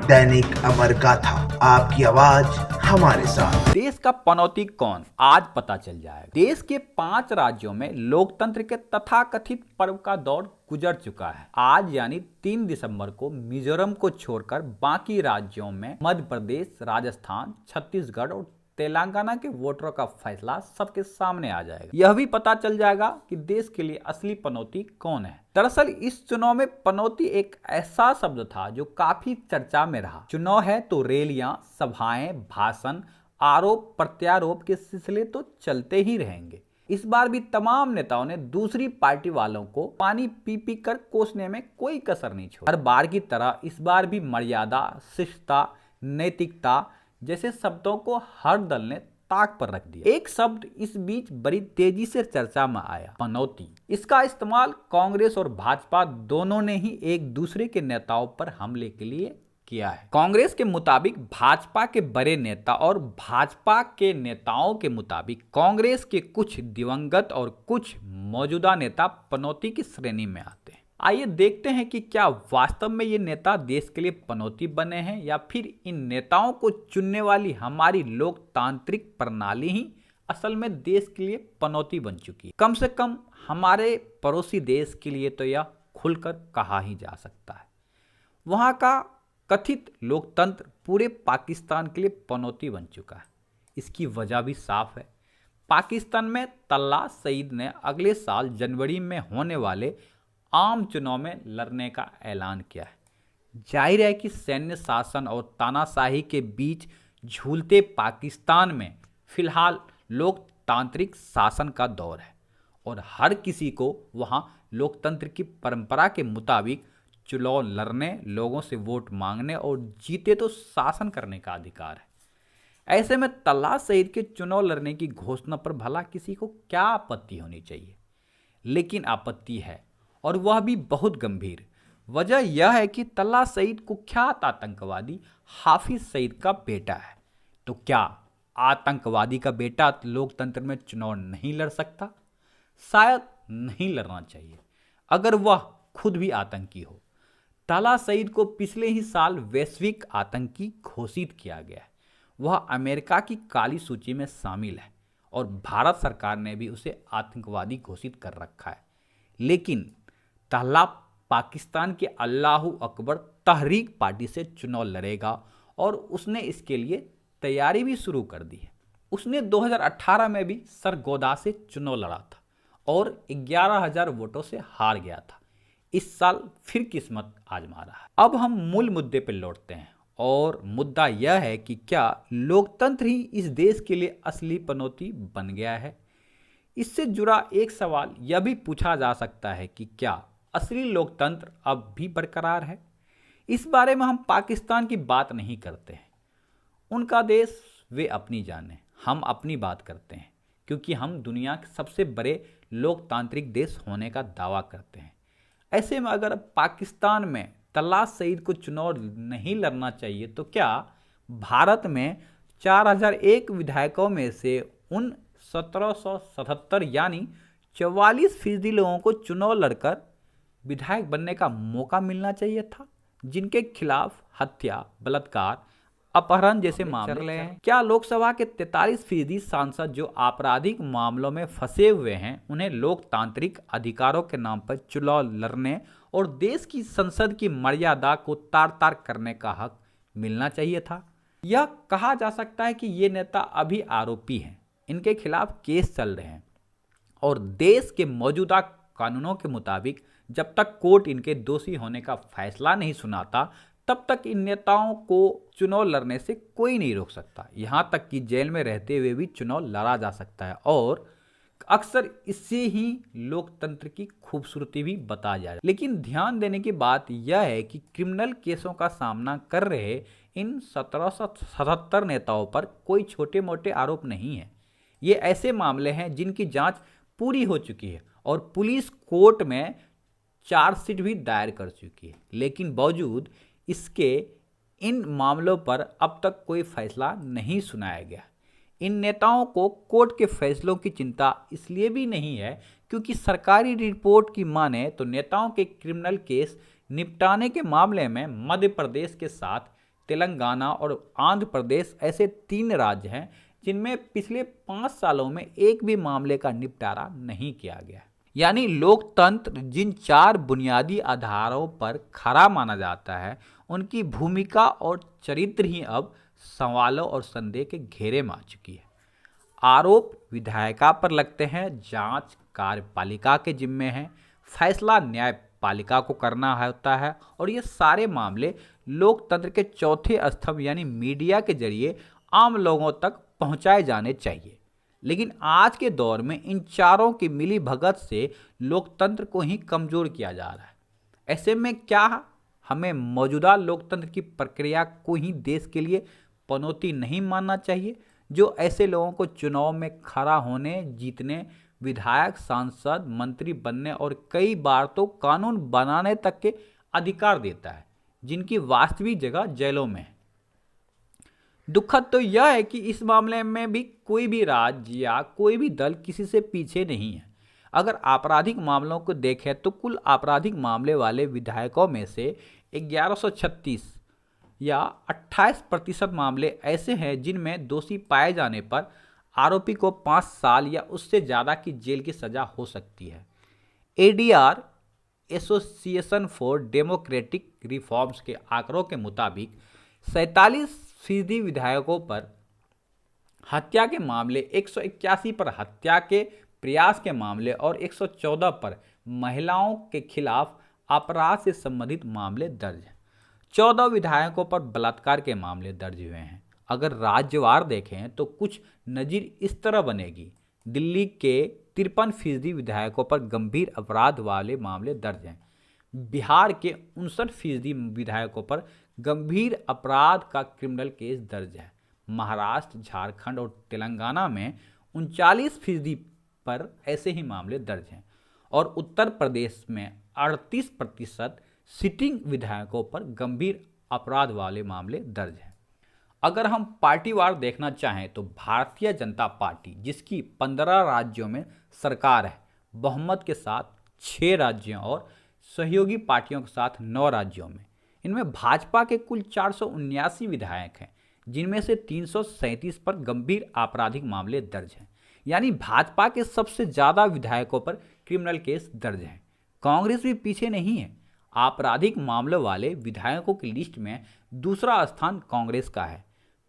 दैनिक अमर गाथा, आपकी आवाज हमारे साथ। देश का पनौती कौन, आज पता चल जाएगा। देश के 5 राज्यों में लोकतंत्र के तथाकथित पर्व का दौर गुजर चुका है। आज यानी 3 दिसंबर को मिजोरम को छोड़कर बाकी राज्यों में मध्य प्रदेश, राजस्थान, छत्तीसगढ़ और तेलंगाना के वोटरों का फैसला सबके सामने आ जाएगा। यह भी पता चल जाएगा कि देश के लिए असली पनौती कौन है। दरअसल इस चुनाव में पनौती एक ऐसा शब्द था जो काफी चर्चा में रहा। चुनाव है तो रैलियां, सभाएं, भाषण, आरोप प्रत्यारोप के सिलसिले तो चलते ही रहेंगे। इस बार भी तमाम नेताओं ने दूसरी पार्टी वालों को पानी पी पी कर कोसने में कोई कसर नहीं छोड़ी। हर बार की तरह इस बार भी मर्यादा, शिष्टता, नैतिकता जैसे शब्दों को हर दल ने ताक पर रख दिया। एक शब्द इस बीच बड़ी तेजी से चर्चा में आया, पनौती। इसका इस्तेमाल कांग्रेस और भाजपा दोनों ने ही एक दूसरे के नेताओं पर हमले के लिए किया है। कांग्रेस के मुताबिक भाजपा के बड़े नेता और भाजपा के नेताओं के मुताबिक कांग्रेस के कुछ दिवंगत और कुछ मौजूदा नेता पनौती की श्रेणी में आते हैं। आइए देखते हैं कि क्या वास्तव में ये नेता देश के लिए पनौती बने हैं या फिर इन नेताओं को चुनने वाली हमारी लोकतांत्रिक प्रणाली ही असल में देश के लिए पनौती बन चुकी है। कम से कम हमारे पड़ोसी देश के लिए तो यह खुलकर कहा ही जा सकता है। वहाँ का कथित लोकतंत्र पूरे पाकिस्तान के लिए पनौती बन चुका है। इसकी वजह भी साफ है। पाकिस्तान में तल्ला सईद ने अगले साल जनवरी में होने वाले आम चुनाव में लड़ने का ऐलान किया है। जाहिर है कि सैन्य शासन और तानाशाही के बीच झूलते पाकिस्तान में फिलहाल लोकतांत्रिक शासन का दौर है और हर किसी को वहां लोकतंत्र की परंपरा के मुताबिक चुनाव लड़ने, लोगों से वोट मांगने और जीते तो शासन करने का अधिकार है। ऐसे में तल्ला सईद के चुनाव लड़ने की घोषणा पर भला किसी को क्या आपत्ति होनी चाहिए? लेकिन आपत्ति है और वह भी बहुत गंभीर। वजह यह है कि तल्ला सईद कुख्यात आतंकवादी हाफिज सईद का बेटा है। तो क्या आतंकवादी का बेटा लोकतंत्र में चुनाव नहीं लड़ सकता? शायद नहीं लड़ना चाहिए अगर वह खुद भी आतंकी हो। तल्ला सईद को पिछले ही साल वैश्विक आतंकी घोषित किया गया है। वह अमेरिका की काली सूची में शामिल है और भारत सरकार ने भी उसे आतंकवादी घोषित कर रखा है। लेकिन तल्ला पाकिस्तान के अल्लाहू अकबर तहरीक पार्टी से चुनाव लड़ेगा और उसने इसके लिए तैयारी भी शुरू कर दी है। उसने 2018 में भी सरगोदा से चुनाव लड़ा था और 11,000 वोटों से हार गया था। इस साल फिर किस्मत आजमा रहा है। अब हम मूल मुद्दे पर लौटते हैं और मुद्दा यह है कि क्या लोकतंत्र ही इस देश के लिए असली पनौती बन गया है? इससे जुड़ा एक सवाल यह भी पूछा जा सकता है कि क्या असली लोकतंत्र अब भी बरकरार है? इस बारे में हम पाकिस्तान की बात नहीं करते हैं। उनका देश वे अपनी जाने, हम अपनी बात करते हैं क्योंकि हम दुनिया के सबसे बड़े लोकतांत्रिक देश होने का दावा करते हैं। ऐसे में अगर पाकिस्तान में तल्ला सईद को चुनाव नहीं लड़ना चाहिए तो क्या भारत में 4001 विधायकों में से उन 1777 यानी 44% लोगों को चुनाव लड़कर विधायक बनने का मौका मिलना चाहिए था, जिनके खिलाफ हत्या, बलात्कार, अपहरण जैसे मामले हैं? क्या लोकसभा के 43% सांसद जो आपराधिक मामलों में फंसे हुए हैं उन्हें लोकतांत्रिक अधिकारों के नाम पर चुनाव लड़ने और देश की संसद की मर्यादा को तार तार करने का हक मिलना चाहिए था? यह कहा जा सकता है कि ये नेता अभी आरोपी हैं, इनके खिलाफ केस चल रहे हैं और देश के मौजूदा कानूनों के मुताबिक जब तक कोर्ट इनके दोषी होने का फैसला नहीं सुनाता तब तक इन नेताओं को चुनाव लड़ने से कोई नहीं रोक सकता। यहां तक कि जेल में रहते हुए भी चुनाव लड़ा जा सकता है और अक्सर इससे ही लोकतंत्र की खूबसूरती भी बताया जा रहा है। लेकिन ध्यान देने की बात यह है कि क्रिमिनल केसों का सामना कर रहे इन 1777 नेताओं पर कोई छोटे मोटे आरोप नहीं है। ये ऐसे मामले हैं जिनकी जांच पूरी हो चुकी है और पुलिस कोर्ट में चार्जशीट भी दायर कर चुकी है। लेकिन बावजूद इसके इन मामलों पर अब तक कोई फैसला नहीं सुनाया गया। इन नेताओं को कोर्ट के फैसलों की चिंता इसलिए भी नहीं है क्योंकि सरकारी रिपोर्ट की माने तो नेताओं के क्रिमिनल केस निपटाने के मामले में मध्य प्रदेश के साथ तेलंगाना और आंध्र प्रदेश ऐसे 3 राज्य हैं जिनमें पिछले 5 सालों में एक भी मामले का निपटारा नहीं किया गया। यानी लोकतंत्र जिन 4 बुनियादी आधारों पर खरा माना जाता है, उनकी भूमिका और चरित्र ही अब सवालों और संदेह के घेरे में आ चुकी है। आरोप विधायिका पर लगते हैं, जांच कार्यपालिका के जिम्मे है, फैसला न्यायपालिका को करना होता है और ये सारे मामले लोकतंत्र के चौथे स्तंभ यानी मीडिया के जरिए आम लोगों तक पहुंचाए जाने चाहिए। लेकिन आज के दौर में इन चारों की मिली भगत से लोकतंत्र को ही कमजोर किया जा रहा है। ऐसे में क्या हमें मौजूदा लोकतंत्र की प्रक्रिया को ही देश के लिए पनौती नहीं मानना चाहिए, जो ऐसे लोगों को चुनाव में खड़ा होने, जीतने, विधायक, सांसद, मंत्री बनने और कई बार तो कानून बनाने तक के अधिकार देता है, जिनकी वास्तविक जगह जेलों में है। दुखद तो यह है कि इस मामले में भी कोई भी राज्य या कोई भी दल किसी से पीछे नहीं है। अगर आपराधिक मामलों को देखें तो कुल आपराधिक मामले वाले विधायकों में से 1136 या 28% मामले ऐसे हैं जिनमें दोषी पाए जाने पर आरोपी को 5 साल या उससे ज़्यादा की जेल की सज़ा हो सकती है। ADR association for democratic reforms के आंकड़ों के मुताबिक 47% विधायकों पर हत्या के मामले, 181 पर हत्या के प्रयास के मामले और 114 पर महिलाओं के खिलाफ अपराध से संबंधित मामले दर्ज हैं। 14 विधायकों पर बलात्कार के मामले दर्ज हुए हैं। अगर राज्यवार देखें तो कुछ नज़ीर इस तरह बनेगी। दिल्ली के 53% विधायकों पर गंभीर अपराध वाले मामले दर्ज हैं। बिहार के 59% विधायकों पर गंभीर अपराध का क्रिमिनल केस दर्ज है। महाराष्ट्र, झारखंड और तेलंगाना में 39% पर ऐसे ही मामले दर्ज हैं और उत्तर प्रदेश में 38% सिटिंग विधायकों पर गंभीर अपराध वाले मामले दर्ज हैं। अगर हम पार्टीवार देखना चाहें तो भारतीय जनता पार्टी, जिसकी 15 राज्यों में सरकार है, बहुमत के साथ 6 राज्यों और सहयोगी पार्टियों के साथ 9 राज्यों में, इनमें भाजपा के कुल 479 विधायक हैं, जिनमें से 337 पर गंभीर आपराधिक मामले दर्ज हैं। यानी भाजपा के सबसे ज़्यादा विधायकों पर क्रिमिनल केस दर्ज हैं। कांग्रेस भी पीछे नहीं है। आपराधिक मामलों वाले विधायकों की लिस्ट में दूसरा स्थान कांग्रेस का है।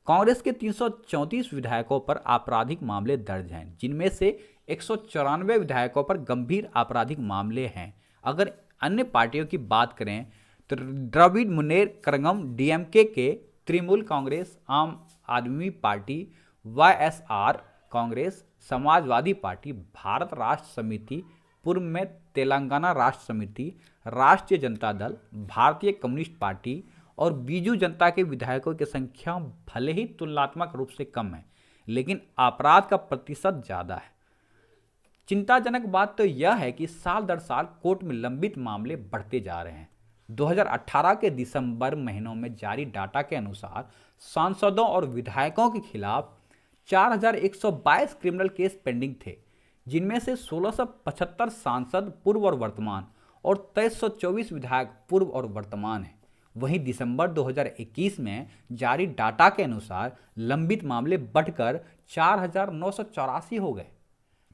कांग्रेस के 334 विधायकों पर आपराधिक मामले दर्ज हैं, जिनमें से 194 विधायकों पर गंभीर आपराधिक मामले हैं। अगर अन्य पार्टियों की बात करें तो द्रविड़ मुन्नेर कड़गम डीएमके के, तृणमूल कांग्रेस, आम आदमी party, YSR Congress, Samajwadi party, Bharat राष्ट्र समिति, पूर्व में तेलंगाना राष्ट्र समिति, राष्ट्रीय जनता दल, भारतीय कम्युनिस्ट पार्टी और बीजू जनता के विधायकों की संख्या भले ही तुलनात्मक रूप से कम है, लेकिन अपराध का प्रतिशत ज़्यादा है। चिंताजनक बात तो यह है कि साल दर साल कोर्ट में लंबित मामले बढ़ते जा रहे हैं। 2018 के दिसंबर महीनों में जारी डाटा के अनुसार सांसदों और विधायकों के खिलाफ 4122 क्रिमिनल केस पेंडिंग थे, जिनमें से 1675 सांसद पूर्व और वर्तमान और 2324 विधायक पूर्व और वर्तमान हैं। वहीं दिसंबर 2021 में जारी डाटा के अनुसार लंबित मामले बढ़कर 4984 हो गए।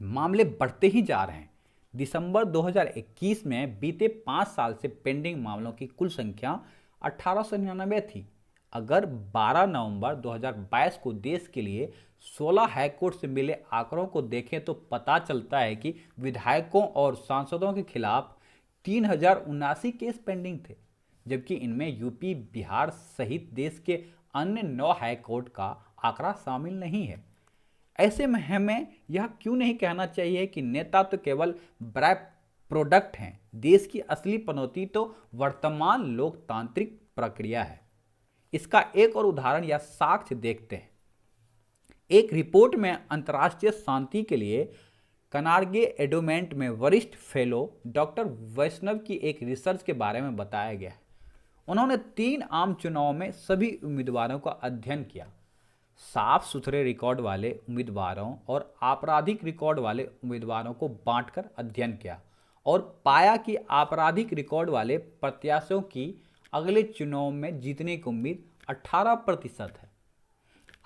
मामले बढ़ते ही जा रहे हैं। दिसंबर 2021 में बीते 5 साल से पेंडिंग मामलों की कुल संख्या 1899 थी। अगर 12 नवंबर 2022 को देश के लिए 16 हाईकोर्ट से मिले आंकड़ों को देखें तो पता चलता है कि विधायकों और सांसदों के खिलाफ 3079 केस पेंडिंग थे, जबकि इनमें यूपी, बिहार सहित देश के अन्य 9 हाईकोर्ट का आंकड़ा शामिल नहीं है। ऐसे में हमें यह क्यों नहीं कहना चाहिए कि नेता तो केवल बाय प्रोडक्ट हैं, देश की असली पनौती तो वर्तमान लोकतांत्रिक प्रक्रिया है। इसका एक और उदाहरण या साक्ष्य देखते हैं। एक रिपोर्ट में अंतर्राष्ट्रीय शांति के लिए कनार्गे एंडोमेंट में वरिष्ठ फेलो डॉक्टर वैष्णव की एक रिसर्च के बारे में बताया गया है। उन्होंने 3 आम चुनावों में सभी उम्मीदवारों का अध्ययन किया, साफ सुथरे रिकॉर्ड वाले उम्मीदवारों और आपराधिक रिकॉर्ड वाले उम्मीदवारों को बांटकर अध्ययन किया और पाया कि आपराधिक रिकॉर्ड वाले प्रत्याशियों की अगले चुनाव में जीतने की उम्मीद 18% है।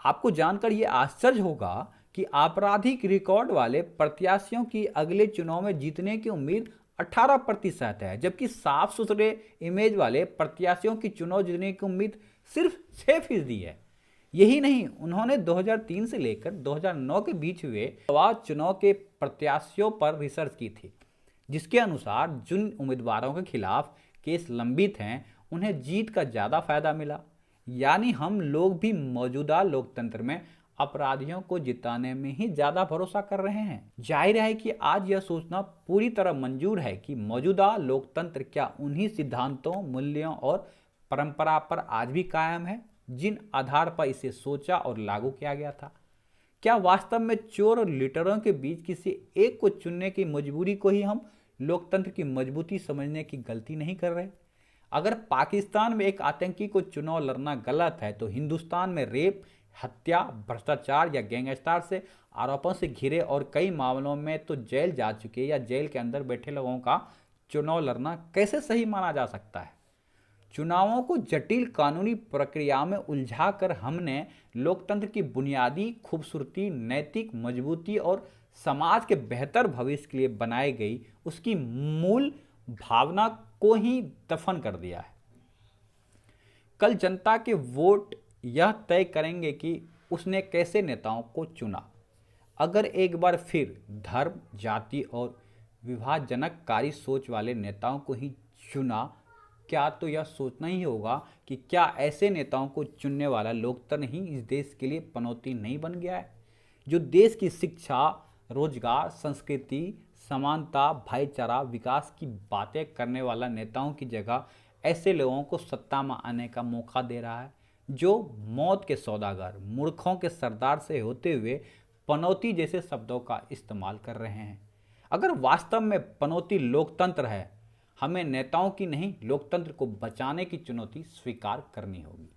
आपको जानकर यह आश्चर्य होगा कि आपराधिक रिकॉर्ड वाले प्रत्याशियों की अगले चुनाव में जीतने की उम्मीद 18% है, जबकि साफ सुथरे इमेज वाले प्रत्याशियों की चुनाव जीतने की उम्मीद सिर्फ 6% है। यही नहीं, उन्होंने 2003 से लेकर 2009 के बीच हुए लोकसभा चुनाव के प्रत्याशियों पर रिसर्च की थी, जिसके अनुसार जिन उम्मीदवारों के खिलाफ केस लंबित हैं उन्हें जीत का ज़्यादा फायदा मिला। यानी हम लोग भी मौजूदा लोकतंत्र में अपराधियों को जिताने में ही ज़्यादा भरोसा कर रहे हैं। जाहिर है कि आज यह सोचना पूरी तरह मंजूर है कि मौजूदा लोकतंत्र क्या उन्हीं सिद्धांतों, मूल्यों और परंपरा पर आज भी कायम है जिन आधार पर इसे सोचा और लागू किया गया था। क्या वास्तव में चोर और लुटेरों के बीच किसी एक को चुनने की मजबूरी को ही हम लोकतंत्र की मजबूती समझने की गलती नहीं कर रहे? अगर पाकिस्तान में एक आतंकी को चुनाव लड़ना गलत है, तो हिंदुस्तान में रेप, हत्या, भ्रष्टाचार या गैंगस्टर से आरोपों से घिरे और कई मामलों में तो जेल जा चुके या जेल के अंदर बैठे लोगों का चुनाव लड़ना कैसे सही माना जा सकता है? चुनावों को जटिल कानूनी प्रक्रिया में उलझाकर हमने लोकतंत्र की बुनियादी खूबसूरती, नैतिक मजबूती और समाज के बेहतर भविष्य के लिए बनाई गई उसकी मूल भावना को ही दफन कर दिया है। कल जनता के वोट यह तय करेंगे कि उसने कैसे नेताओं को चुना। अगर एक बार फिर धर्म, जाति और विभाजनकारी सोच वाले नेताओं को ही चुना, क्या तो यह सोचना ही होगा कि क्या ऐसे नेताओं को चुनने वाला लोकतंत्र ही इस देश के लिए पनौती नहीं बन गया है, जो देश की शिक्षा, रोजगार, संस्कृति, समानता, भाईचारा, विकास की बातें करने वाला नेताओं की जगह ऐसे लोगों को सत्ता में आने का मौका दे रहा है, जो मौत के सौदागर, मूर्खों के सरदार से होते हुए पनौती जैसे शब्दों का इस्तेमाल कर रहे हैं। अगर वास्तव में पनौती लोकतंत्र है, हमें नेताओं की नहीं, लोकतंत्र को बचाने की चुनौती स्वीकार करनी होगी।